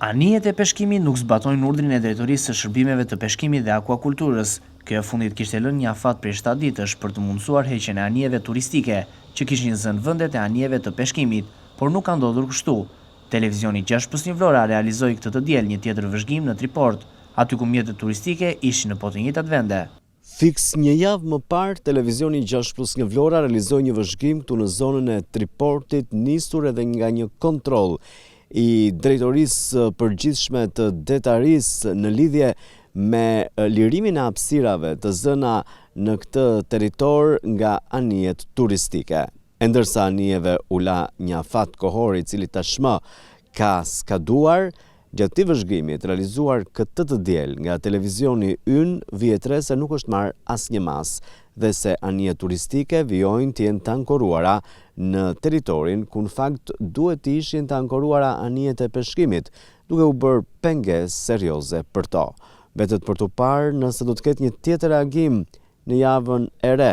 Anijet e peshkimit nuk zbatojnë urdhrin e Drejtorisë së Shërbimeve të Peshkimit dhe Akuakulturës. Kjo e fundit kishte lënë një afat prej 7 ditësh për të mundësuar heqjen e anijeve turistike, që kishin zënë vendet e anijeve të peshkimit, por nuk ka ndodhur kështu. Televizioni 6+1 Vlora realizoi këtë të diel një tjetër vëzhgim në Triport, aty ku mjetet turistike ishin në po të njëjtat vende. Fiks një javë më parë, televizioni 6+1 Vlora realizoi një vëzhgim këtu në zonën e Triportit, nisur edhe nga një kontroll i Drejtorisë Përgjithshme të Detarisë në lidhje me lirimin e hapësirave të zëna në këtë territor nga anijet turistike. E ndërsa anijeve u la një afat kohor i cili tashmë ka skaduar, gjatë këtij vëzhgimi realizuar këtë të diel nga televizioni Ynë, vihet re se nuk është marrë asnjë mas dhe se anijet turistike vijojnë të jenë të ankoruara në territorin ku në fakt duhet të ishin të ankoruara anijet e peshkimit, duke u bërë pengesë serioze për to. Mbetet për të parë nëse do të ketë një tjetër reagim në javën e re,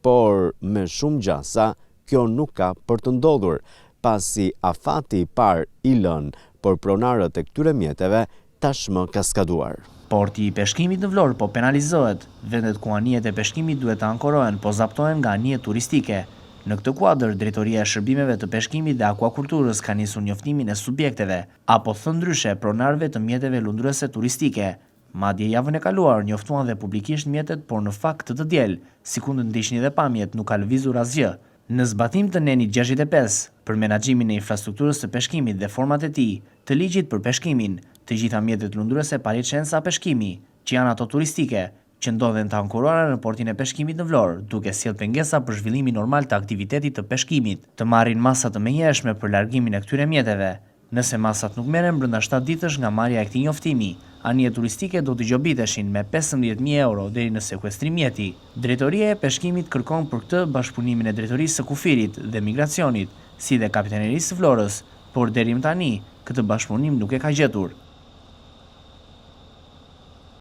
por me shumë gjasa kjo nuk ka për të ndodhur, pasi afati i parë i lënë por pronarët e këtyre mjeteve tashmë ka skaduar. Porti i peshkimit në Vlorë po penalizohet. Vendet ku anijet e peshkimit duhet të ankorohen po zaptohen nga anijet turistike. Në këtë kuadër, Drejtoria e Shërbimeve të Peshkimit dhe Akuakulturës ka nisur njoftimin e subjekteve, apo thënë ndryshe pronarëve të mjeteve lundruese turistike. Madje javën e kaluar njoftuan dhe publikisht mjetet, por në fakt të diel, sikundë ndiqni dhe pamjet, nuk ka lëvizur asgjë. Në zbatim të nenit 65 për menaxhimin e infrastrukturës së peshkimit dhe format e tij, të ligjit për peshkimin, të gjitha mjetet lundruese pa licenca peshkimi, që janë ato turistike, që ndodhen të ankoruara në portin e peshkimit në Vlorë, duke sjellë pengesa për zhvillimin normal të aktivitetit të peshkimit, të marrin masa të menjëhershme për largimin e këtyre mjeteve. Nëse masat nuk merren brenda 7 ditësh nga marrja e këtij njoftimi, anijet turistike do të gjobiteshin me 15.000 euro deri në sekuestrim mjeti. Drejtoria e Peshkimit kërkon për këtë bashkëpunimin e Drejtorisë së Kufirit dhe Migracionit, si dhe Kapitanerisë së Vlorës, por deri më tani këtë bashkëpunim nuk e ka gjetur.